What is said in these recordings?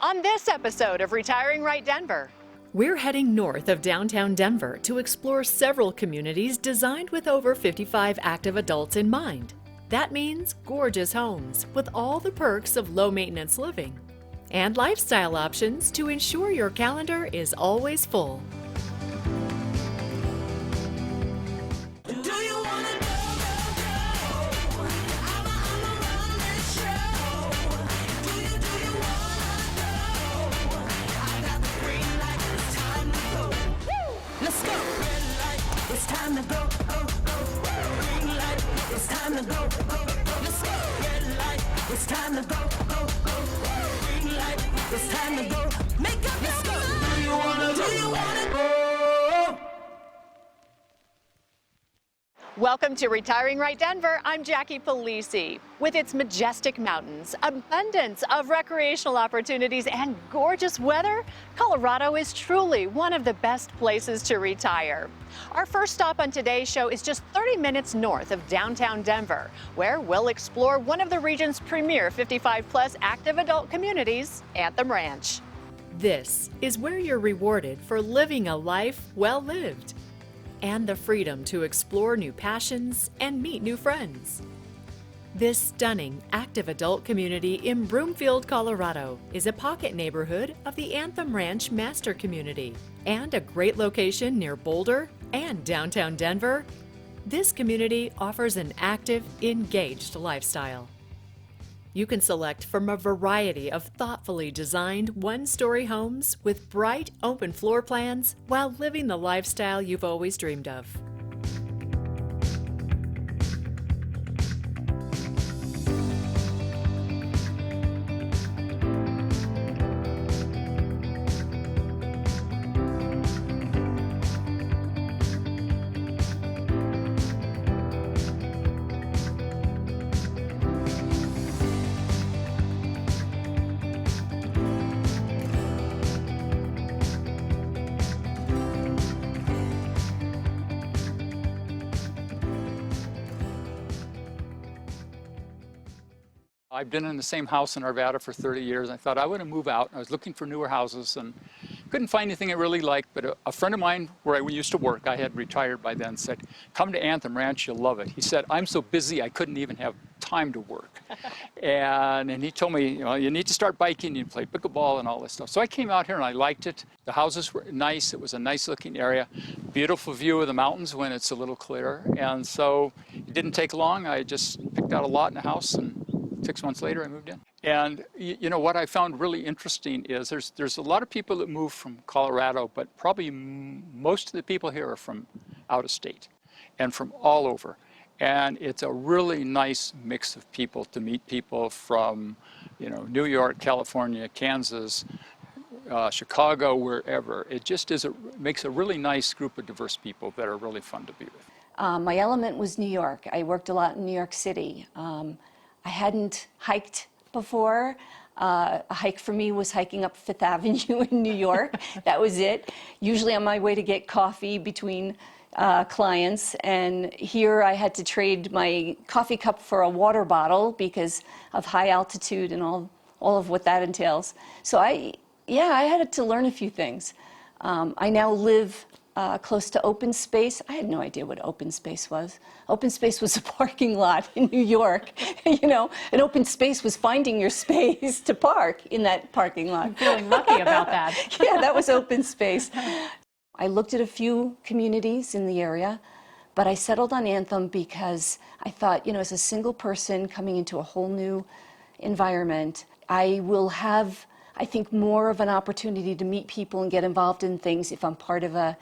on this episode of Retiring Right Denver. We're heading north of downtown Denver to explore several communities designed with over 55 active adults in mind. That means gorgeous homes with all the perks of low-maintenance living and lifestyle options to ensure your calendar is always full. Welcome to Retiring Right Denver. I'm Jacquie Palisi. With its majestic mountains, abundance of recreational opportunities, and gorgeous weather, Colorado is truly one of the best places to retire. Our first stop on today's show is just 30 minutes north of downtown Denver, where we'll explore one of the region's premier 55-plus active adult communities, Anthem Ranch. This is where you're rewarded for living a life well lived, and the freedom to explore new passions and meet new friends. This stunning active adult community in Broomfield, Colorado is a pocket neighborhood of the Anthem Ranch Master Community and a great location near Boulder and downtown Denver. This community offers an active, engaged lifestyle. You can select from a variety of thoughtfully designed one-story homes with bright, open floor plans while living the lifestyle you've always dreamed of. I've been in the same house in Arvada for 30 years. I thought I want to move out. I was looking for newer houses and couldn't find anything I really liked, but a friend of mine where I used to work, I had retired by then, said, come to Anthem Ranch, you'll love it. He said, I'm so busy I couldn't even have time to work. and he told me, you need to start biking, you play pickleball and all this stuff. So I came out here and I liked it. The houses were nice. It was a nice looking area. Beautiful view of the mountains when it's a little clearer. And so it didn't take long. I just picked out a lot in a house, and 6 months later, I moved in. And what I found really interesting is there's a lot of people that move from Colorado, but probably most of the people here are from out of state and from all over. And it's a really nice mix of people to meet people from, New York, California, Kansas, Chicago, wherever. It just makes a really nice group of diverse people that are really fun to be with. My element was New York. I worked a lot in New York City. I hadn't hiked before. A hike for me was hiking up Fifth Avenue in New York. That was it. Usually on my way to get coffee between clients. And here I had to trade my coffee cup for a water bottle because of high altitude and all of what that entails. So I had to learn a few things. I now live close to open space. I had no idea what open space was. Open space was a parking lot in New York. An open space was finding your space to park in that parking lot. I'm feeling lucky about that. Yeah, that was open space. I looked at a few communities in the area, but I settled on Anthem because I thought, as a single person coming into a whole new environment, I will have, I think, more of an opportunity to meet people and get involved in things if I'm part of a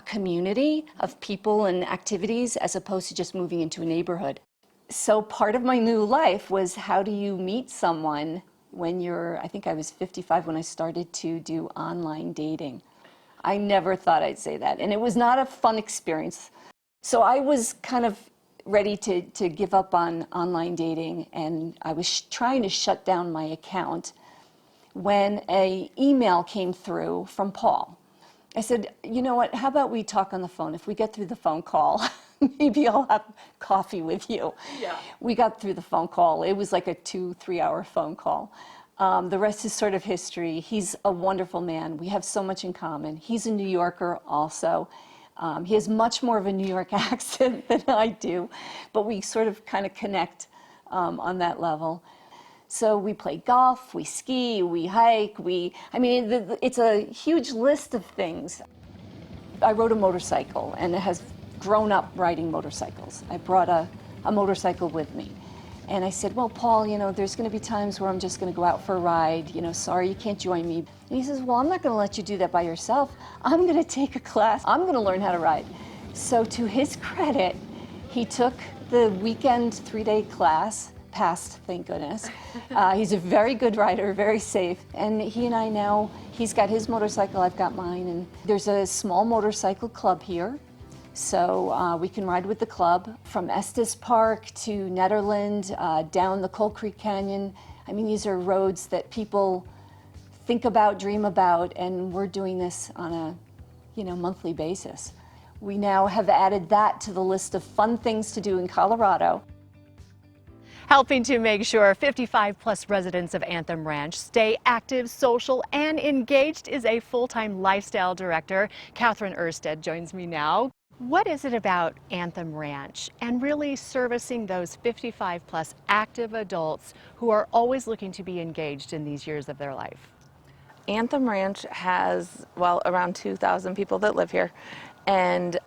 community of people and activities as opposed to just moving into a neighborhood. So part of my new life was, how do you meet someone when I think I was 55 when I started to do online dating. I never thought I'd say that, and it was not a fun experience. So I was kind of ready to give up on online dating, and I was trying to shut down my account when an email came through from Paul. I said, you know what, how about we talk on the phone? If we get through the phone call, maybe I'll have coffee with you. Yeah. We got through the phone call. It was like a 2-3 hour phone call. The rest is sort of history. He's a wonderful man. We have so much in common. He's a New Yorker also. He has much more of a New York accent than I do, but we sort of kind of connect on that level. So we play golf, we ski, we hike, it's a huge list of things. I rode a motorcycle and it has grown up riding motorcycles. I brought a motorcycle with me. And I said, well, Paul, there's going to be times where I'm just going to go out for a ride. Sorry, you can't join me. And he says, well, I'm not going to let you do that by yourself. I'm going to take a class. I'm going to learn how to ride. So to his credit, he took the weekend 3-day class, passed, thank goodness. He's a very good rider, very safe. And he and I now, he's got his motorcycle, I've got mine. And there's a small motorcycle club here. So we can ride with the club from Estes Park to Netherland, down the Coal Creek Canyon. These are roads that people think about, dream about, and we're doing this on a monthly basis. We now have added that to the list of fun things to do in Colorado. Helping to make sure 55-plus residents of Anthem Ranch stay active, social, and engaged is a full-time lifestyle director. Catherine Ersted joins me now. What is it about Anthem Ranch and really servicing those 55-plus active adults who are always looking to be engaged in these years of their life? Anthem Ranch has, around 2,000 people that live here, and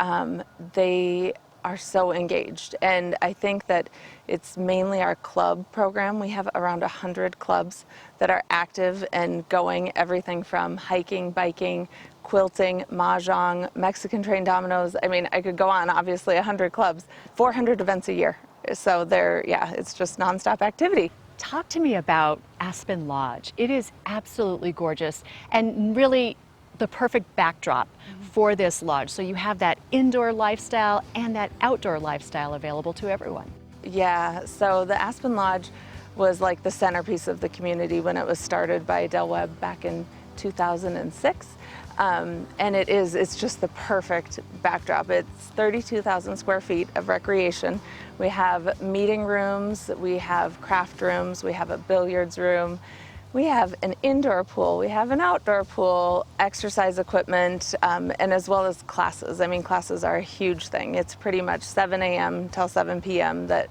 they are so engaged. And I think that it's mainly our club program. We have around 100 clubs that are active and going, everything from hiking, biking, quilting, mahjong, Mexican trained dominoes. I could go on, obviously 100 clubs, 400 events a year. So it's just nonstop activity. Talk to me about Aspen Lodge. It is absolutely gorgeous and really the perfect backdrop for this lodge. So you have that indoor lifestyle and that outdoor lifestyle available to everyone. Yeah, so the Aspen Lodge was like the centerpiece of the community when it was started by Del Webb back in 2006. And it's just the perfect backdrop. It's 32,000 square feet of recreation. We have meeting rooms, we have craft rooms, we have a billiards room, we have an indoor pool, we have an outdoor pool, exercise equipment, and as well as classes. Classes are a huge thing. It's pretty much 7 a.m. till 7 p.m. that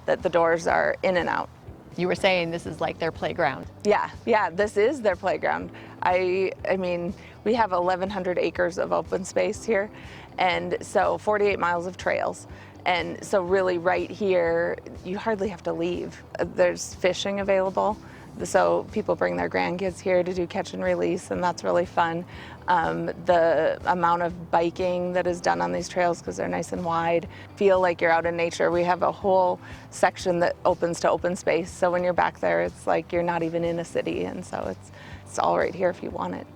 the doors are in and out. You were saying this is like their playground. Yeah, this is their playground. We have 1,100 acres of open space here, and so 48 miles of trails. And so really right here, you hardly have to leave. There's fishing available. So people bring their grandkids here to do catch and release, and that's really fun. The amount of biking that is done on these trails, because they're nice and wide, feel like you're out in nature. We have a whole section that opens to open space, so when you're back there, it's like you're not even in a city, and so it's all right here if you want it.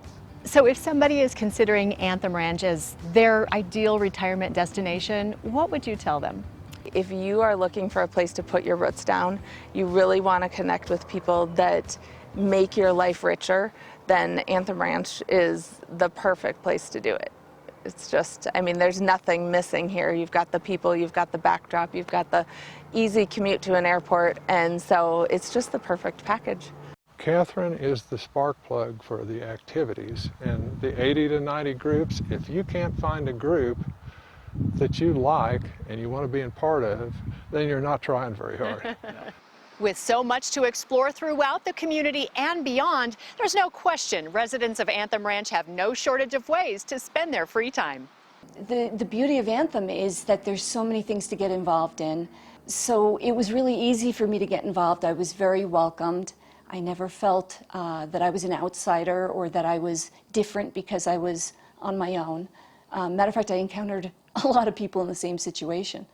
So if somebody is considering Anthem Ranch as their ideal retirement destination, what would you tell them? If you are looking for a place to put your roots down, you really want to connect with people that make your life richer, then Anthem Ranch is the perfect place to do it. It's just, there's nothing missing here. You've got the people, you've got the backdrop, you've got the easy commute to an airport, and so it's just the perfect package. Catherine is the spark plug for the activities, and the 80 to 90 groups, if you can't find a group that you like and you want to be in part of, then you're not trying very hard. With so much to explore throughout the community and beyond, there's no question residents of Anthem Ranch have no shortage of ways to spend their free time. The beauty of Anthem is that there's so many things to get involved in. So it was really easy for me to get involved. I was very welcomed. I never felt that I was an outsider or that I was different because I was on my own. Matter of fact, I encountered a lot of people in the same situation.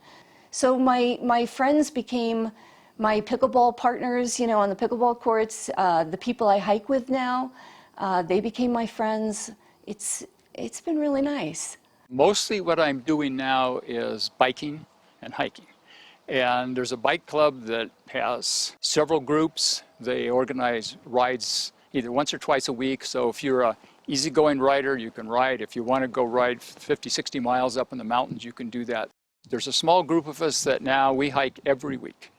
So my friends became my pickleball partners, on the pickleball courts. The people I hike with now, they became my friends. It's been really nice. Mostly what I'm doing now is biking and hiking. And there's a bike club that has several groups. They organize rides either once or twice a week. So if you're a easygoing rider, you can ride. If you want to go ride 50, 60 miles up in the mountains, you can do that. There's a small group of us that now we hike every week.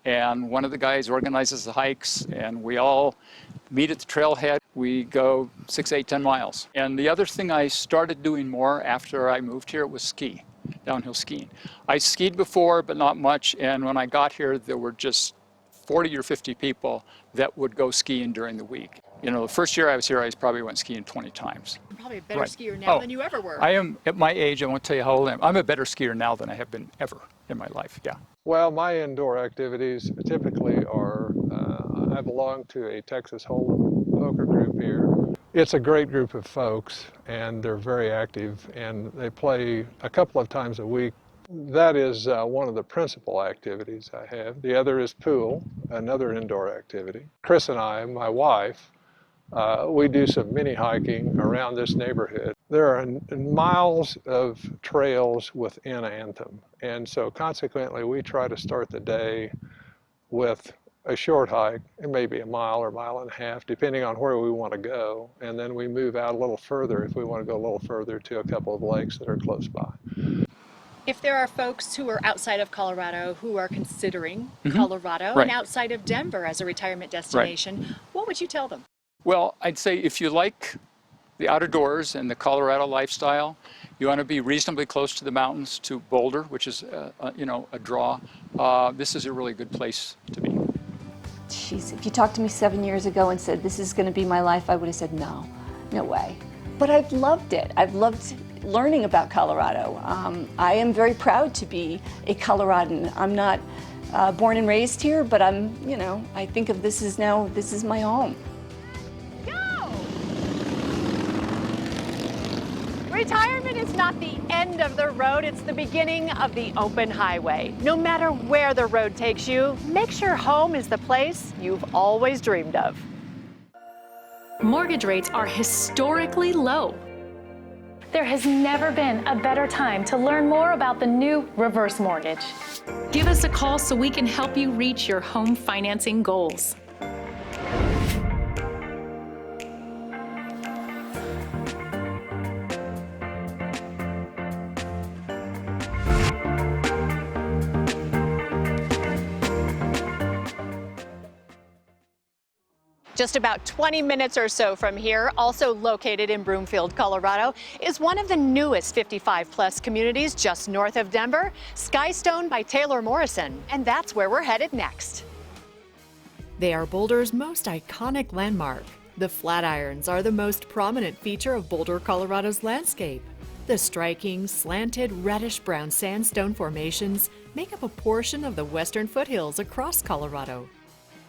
and one of the guys organizes the hikes, and we all meet at the trailhead. We go 6, 8, 10 miles. And the other thing I started doing more after I moved here was ski, downhill skiing. I skied before, but not much, and when I got here, there were just 40 or 50 people that would go skiing during the week. You know, the first year I was here, I probably went skiing 20 times. You're probably a better Right. skier now Oh, than you ever were. I am, at my age, I won't tell you how old I am. I'm a better skier now than I have been ever in my life, yeah. Well, my indoor activities typically are, I belong to a Texas Hold'em poker group here. It's a great group of folks, and they're very active, and they play a couple of times a week. That is one of the principal activities I have. The other is pool, another indoor activity. Chris and I, my wife, we do some mini hiking around this neighborhood. There are miles of trails within Anthem, and so consequently we try to start the day with a short hike. It may be a mile or mile and a half, depending on where we want to go, and then we move out a little further if we want to go a little further to a couple of lakes that are close by. If there are folks who are outside of Colorado who are considering Colorado Right. and outside of Denver as a retirement destination, what would you tell them? Well, I'd say if you like the outdoors and the Colorado lifestyle, you want to be reasonably close to the mountains, to Boulder, which is, you know, a draw. This is a really good place to be. Jeez, if you talked to me 7 years ago and said this is going to be my life, I would have said no, no way. But I've loved it. I've loved learning about Colorado. I am very proud to be a Coloradan. I'm not born and raised here, but I'm, you know, I think of this as now, this is my home. Retirement is not the end of the road, it's the beginning of the open highway. No matter where the road takes you, make sure home is the place you've always dreamed of. Mortgage rates are historically low. There has never been a better time to learn more about the new reverse mortgage. Give us a call so we can help you reach your home financing goals. Just about 20 minutes or so from here, also located in Broomfield, Colorado, is one of the newest 55-plus communities just north of Denver, Skystone by Taylor Morrison. And that's where we're headed next. They are Boulder's most iconic landmark. The Flatirons are the most prominent feature of Boulder, Colorado's landscape. The striking, slanted, reddish-brown sandstone formations make up a portion of the western foothills across Colorado.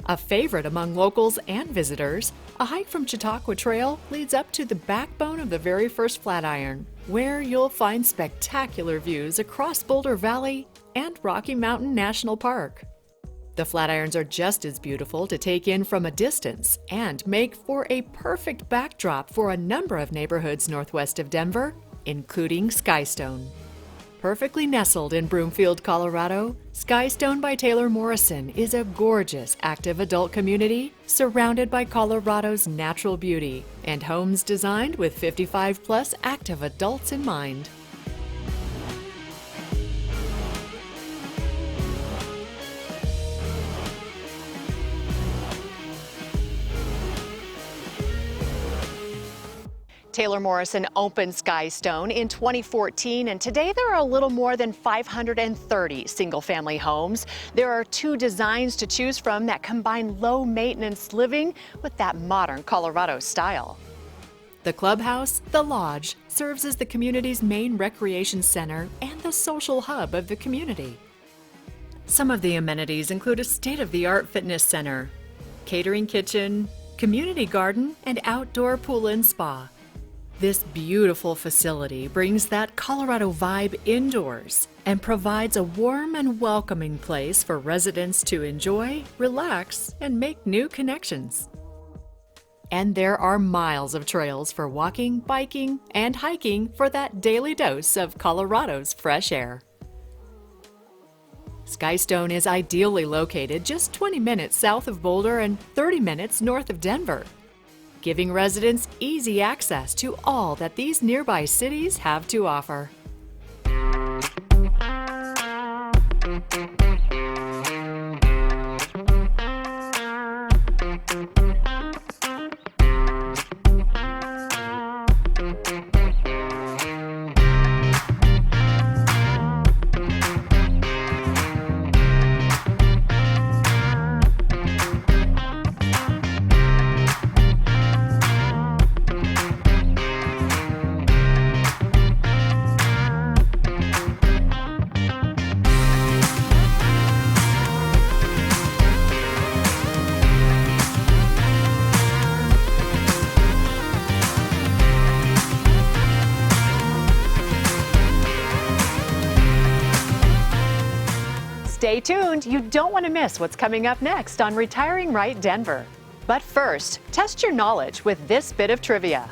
A favorite among locals and visitors, a hike from Chautauqua Trail leads up to the backbone of the very first Flatiron, where you'll find spectacular views across Boulder Valley and Rocky Mountain National Park. The Flatirons are just as beautiful to take in from a distance and make for a perfect backdrop for a number of neighborhoods northwest of Denver, including Skystone. Perfectly nestled in Broomfield, Colorado, Skystone by Taylor Morrison is a gorgeous active adult community surrounded by Colorado's natural beauty and homes designed with 55-plus active adults in mind. Taylor Morrison opened Skystone in 2014, and today there are a little more than 530 single-family homes. There are 2 designs to choose from that combine low-maintenance living with that modern Colorado style. The Clubhouse, the Lodge, serves as the community's main recreation center and the social hub of the community. Some of the amenities include a state-of-the-art fitness center, catering kitchen, community garden, and outdoor pool and spa. This beautiful facility brings that Colorado vibe indoors and provides a warm and welcoming place for residents to enjoy, relax, and make new connections. And there are miles of trails for walking, biking, and hiking for that daily dose of Colorado's fresh air. Skystone is ideally located just 20 minutes south of Boulder and 30 minutes north of Denver, giving residents easy access to all that these nearby cities have to offer. Stay tuned. You don't want to miss what's coming up next on Retiring Right Denver. But first, test your knowledge with this bit of trivia.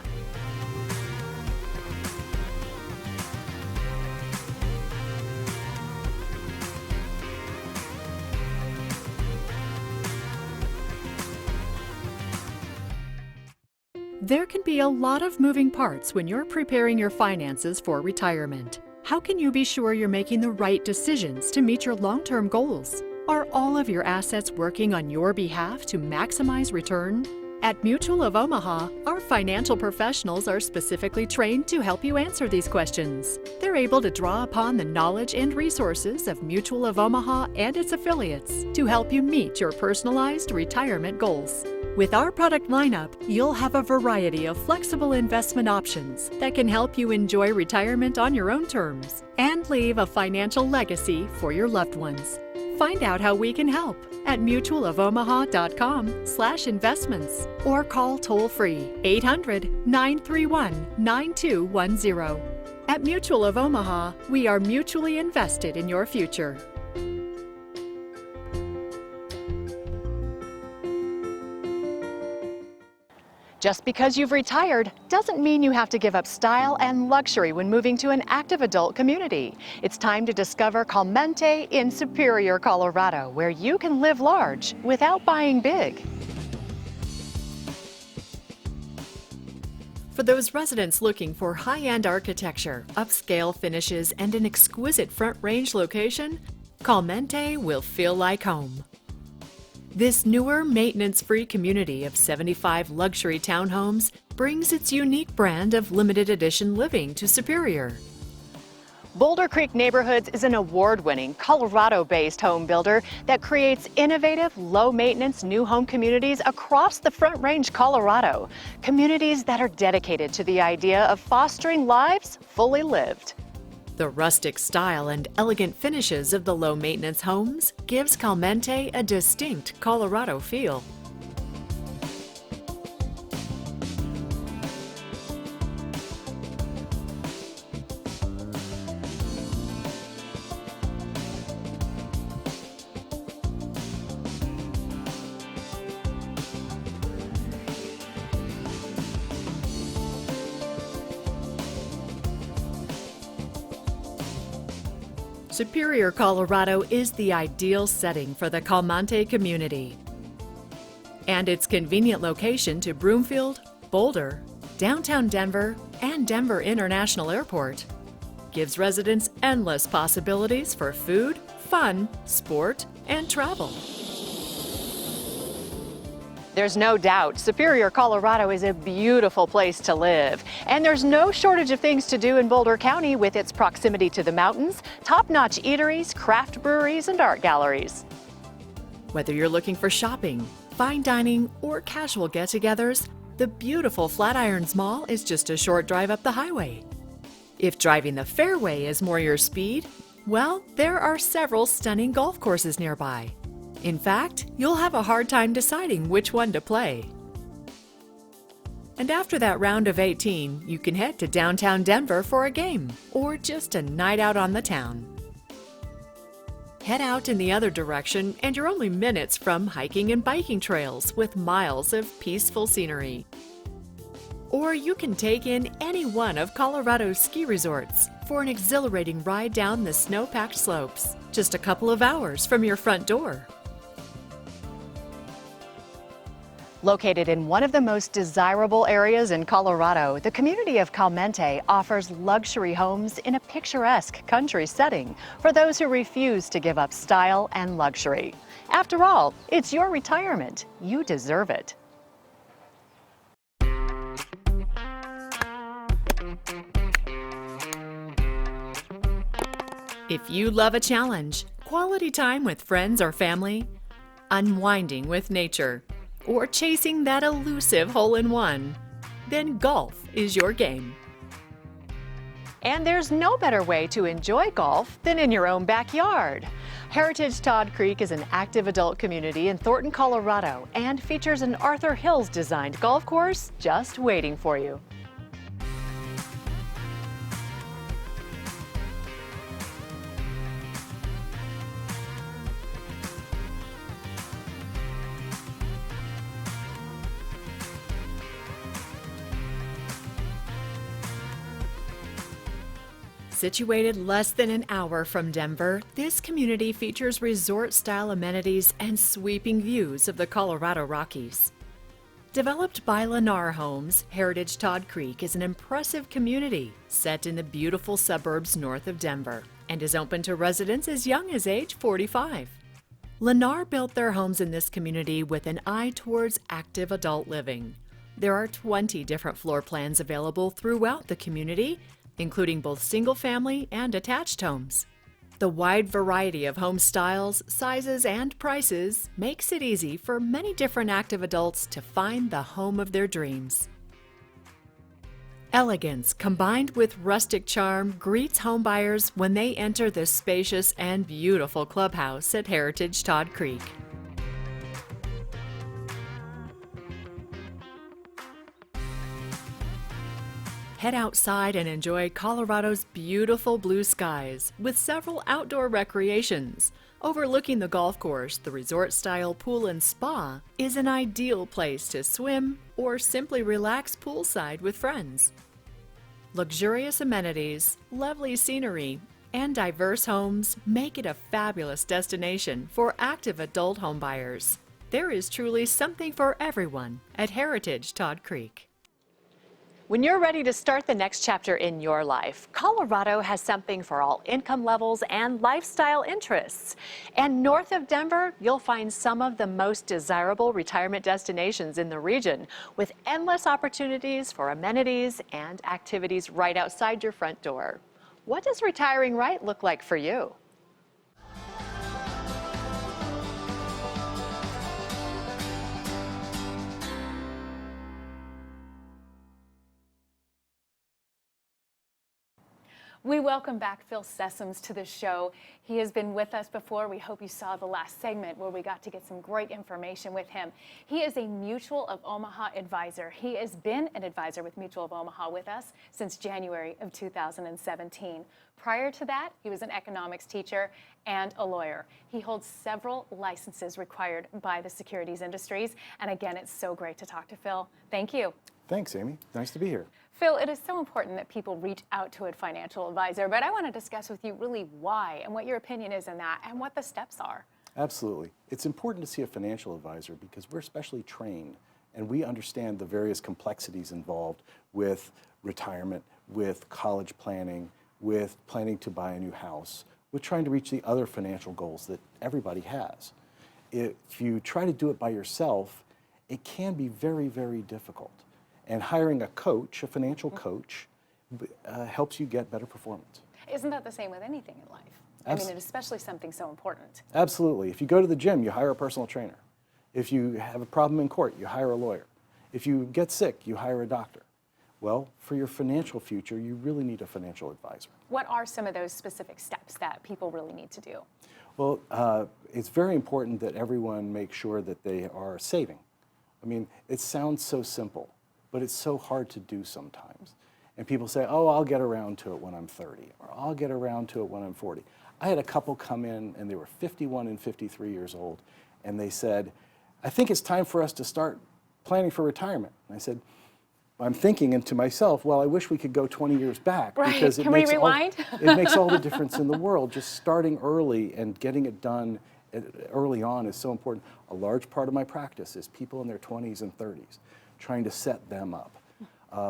There can be a lot of moving parts when you're preparing your finances for retirement. How can you be sure you're making the right decisions to meet your long-term goals? Are all of your assets working on your behalf to maximize return? At Mutual of Omaha, our financial professionals are specifically trained to help you answer these questions. They're able to draw upon the knowledge and resources of Mutual of Omaha and its affiliates to help you meet your personalized retirement goals. With our product lineup, you'll have a variety of flexible investment options that can help you enjoy retirement on your own terms and leave a financial legacy for your loved ones. Find out how we can help at mutualofomaha.com/investments or call toll-free 800-931-9210. At Mutual of Omaha, we are mutually invested in your future. Just because you've retired doesn't mean you have to give up style and luxury when moving to an active adult community. It's time to discover Calmante in Superior, Colorado, where you can live large without buying big. For those residents looking for high-end architecture, upscale finishes, and an exquisite front range location, Calmante will feel like home. This newer, maintenance-free community of 75 luxury townhomes brings its unique brand of limited edition living to Superior. Boulder Creek Neighborhoods is an award-winning Colorado-based home builder that creates innovative, low-maintenance new home communities across the Front Range, Colorado. Communities that are dedicated to the idea of fostering lives fully lived. The rustic style and elegant finishes of the low-maintenance homes gives Calmante a distinct Colorado feel. Superior, Colorado is the ideal setting for the Calmante community. And its convenient location to Broomfield, Boulder, downtown Denver, and Denver International Airport gives residents endless possibilities for food, fun, sport, and travel. There's no doubt Superior, Colorado is a beautiful place to live. And there's no shortage of things to do in Boulder County with its proximity to the mountains, top-notch eateries, craft breweries, and art galleries. Whether you're looking for shopping, fine dining, or casual get-togethers, the beautiful Flatirons Mall is just a short drive up the highway. If driving the fairway is more your speed, well, there are several stunning golf courses nearby. In fact, you'll have a hard time deciding which one to play. And after that round of 18, you can head to downtown Denver for a game or just a night out on the town. Head out in the other direction and you're only minutes from hiking and biking trails with miles of peaceful scenery. Or you can take in any one of Colorado's ski resorts for an exhilarating ride down the snow-packed slopes, just a couple of hours from your front door. Located in one of the most desirable areas in Colorado, the community of Calmante offers luxury homes in a picturesque country setting for those who refuse to give up style and luxury. After all, it's your retirement. You deserve it. If you love a challenge, quality time with friends or family, unwinding with nature, or chasing that elusive hole-in-one, then golf is your game. And there's no better way to enjoy golf than in your own backyard. Heritage Todd Creek is an active adult community in Thornton, Colorado, and features an Arthur Hills-designed golf course just waiting for you. Situated less than an hour from Denver, this community features resort-style amenities and sweeping views of the Colorado Rockies. Developed by Lennar Homes, Heritage Todd Creek is an impressive community set in the beautiful suburbs north of Denver and is open to residents as young as age 45. Lennar built their homes in this community with an eye towards active adult living. There are 20 different floor plans available throughout the community, including both single-family and attached homes. The wide variety of home styles, sizes, and prices makes it easy for many different active adults to find the home of their dreams. Elegance combined with rustic charm greets homebuyers when they enter the spacious and beautiful clubhouse at Heritage Todd Creek. Head outside and enjoy Colorado's beautiful blue skies with several outdoor recreations. Overlooking the golf course, the resort-style pool and spa is an ideal place to swim or simply relax poolside with friends. Luxurious amenities, lovely scenery, and diverse homes make it a fabulous destination for active adult homebuyers. There is truly something for everyone at Heritage Todd Creek. When you're ready to start the next chapter in your life, Colorado has something for all income levels and lifestyle interests. And north of Denver, you'll find some of the most desirable retirement destinations in the region, with endless opportunities for amenities and activities right outside your front door. What does retiring right look like for you? We welcome back Phil Sessoms to the show. He has been with us before. We hope you saw the last segment where we got to get some great information with him. He is a Mutual of Omaha Advisor. He has been an advisor with Mutual of Omaha with us since January of 2017. Prior to that, he was an economics teacher and a lawyer. He holds several licenses required by the securities industries. And again, it's so great to talk to Phil. Thank you. Thanks, Amy. Nice to be here. Phil, it is so important that people reach out to a financial advisor, but I want to discuss with you really why and what your opinion is in that and what the steps are. Absolutely. It's important to see a financial advisor because we're specially trained and we understand the various complexities involved with retirement, with college planning, with planning to buy a new house, with trying to reach the other financial goals that everybody has. If you try to do it by yourself, it can be very, very difficult. And hiring a coach, a financial coach, helps you get better performance. Isn't that the same with anything in life? I mean, it's especially something so important. Absolutely. If you go to the gym, you hire a personal trainer. If you have a problem in court, you hire a lawyer. If you get sick, you hire a doctor. Well, for your financial future, you really need a financial advisor. What are some of those specific steps that people really need to do? Well, it's very important that everyone make sure that they are saving. I mean, it sounds so simple, but it's so hard to do sometimes. And people say, oh, I'll get around to it when I'm 30, or I'll get around to it when I'm 40. I had a couple come in, and they were 51 and 53 years old, and they said, I think it's time for us to start planning for retirement. And I said, I'm thinking to myself, well, I wish we could go 20 years back. Right, because it can we makes rewind? It makes all the difference in the world. Just starting early and getting it done early on is so important. A large part of my practice is people in their 20s and 30s, trying to set them up.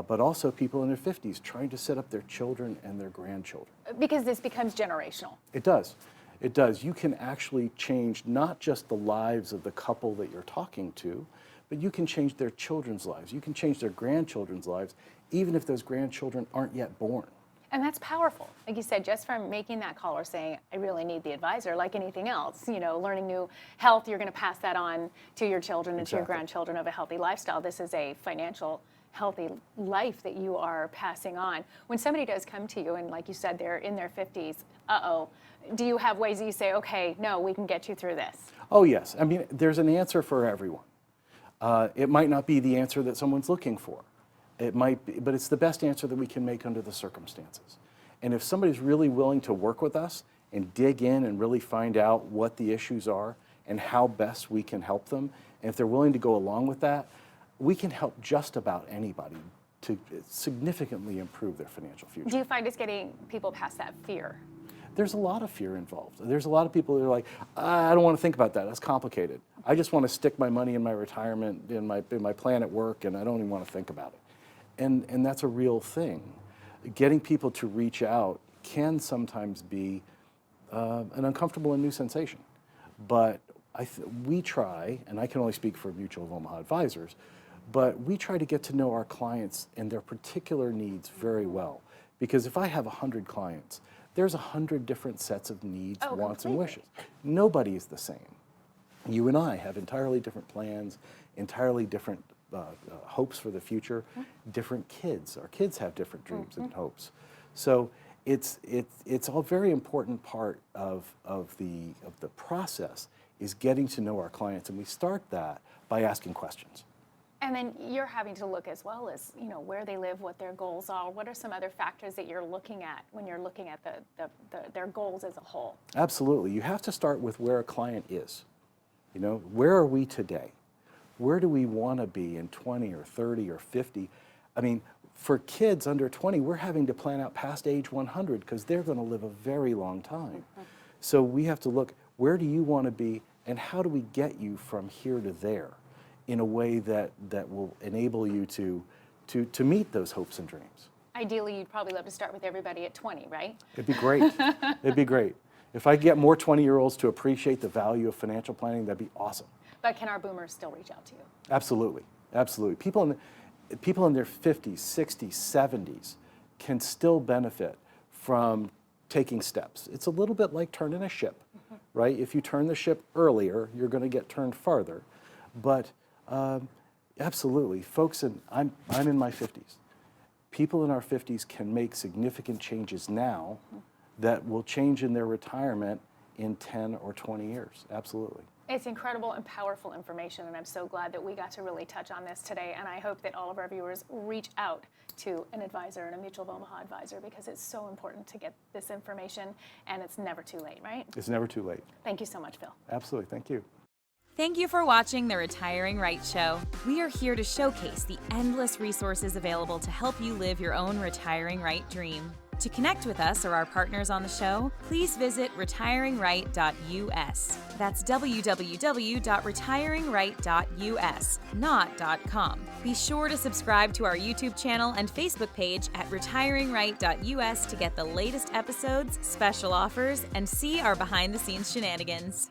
But also people in their 50s trying to set up their children and their grandchildren. Because this becomes generational. It does. It does. You can actually change not just the lives of the couple that you're talking to, but you can change their children's lives. You can change their grandchildren's lives, even if those grandchildren aren't yet born. And that's powerful. Like you said, just from making that call or saying, I really need the advisor, like anything else, you know, learning new health, you're going to pass that on to your children and to your grandchildren of a healthy lifestyle. This is a financial, healthy life that you are passing on. When somebody does come to you and, like you said, they're in their 50s, do you have ways that you say, okay, no, we can get you through this? Oh, yes. I mean, there's an answer for everyone. It might not be the answer that someone's looking for. It might be, but it's the best answer that we can make under the circumstances. And if somebody's really willing to work with us and dig in and really find out what the issues are and how best we can help them, and if they're willing to go along with that, we can help just about anybody significantly improve their financial future. Do you find it's getting people past that fear? There's a lot of fear involved. There's a lot of people who are like, I don't want to think about that. That's complicated. I just want to stick my money in my retirement, in my plan at work, and I don't even want to think about it. And that's a real thing. Getting people to reach out can sometimes be an uncomfortable and new sensation. But we try, and I can only speak for Mutual of Omaha Advisors, but we try to get to know our clients and their particular needs very well. Because if I have 100 clients, there's 100 different sets of needs, wants, and wishes. Nobody is the same. You and I have entirely different plans, entirely different hopes for the future, different kids. Our kids have different dreams and hopes. So it's a very important part of the process is getting to know our clients, and we start that by asking questions. And then you're having to look as well as, you know, where they live, what their goals are. What are some other factors that you're looking at when you're looking at their goals as a whole? Absolutely. You have to start with where a client is. You know, where are we today? Where do we want to be in 20 or 30 or 50? I mean, for kids under 20, we're having to plan out past age 100 because they're going to live a very long time. So we have to look, where do you want to be, and how do we get you from here to there in a way that will enable you to meet those hopes and dreams? Ideally, you'd probably love to start with everybody at 20, right? It'd be great. It'd be great. If I get more 20-year-olds to appreciate the value of financial planning, that'd be awesome. But can our boomers still reach out to you? Absolutely. Absolutely. People in their 50s, 60s, 70s can still benefit from taking steps. It's a little bit like turning a ship, right? If you turn the ship earlier, you're going to get turned farther. But absolutely, folks, I'm in my 50s. People in our 50s can make significant changes now that will change in their retirement in 10 or 20 years. Absolutely. It's incredible and powerful information, and I'm so glad that we got to really touch on this today, and I hope that all of our viewers reach out to an advisor and a Mutual of Omaha advisor, because it's so important to get this information, and it's never too late, right? It's never too late. Thank you so much, Phil. Absolutely. Thank you. Thank you for watching the Retiring Right Show. We are here to showcase the endless resources available to help you live your own retiring right dream. To connect with us or our partners on the show, please visit retiringright.us. That's www.retiringright.us, not .com. Be sure to subscribe to our YouTube channel and Facebook page at retiringright.us to get the latest episodes, special offers, and see our behind-the-scenes shenanigans.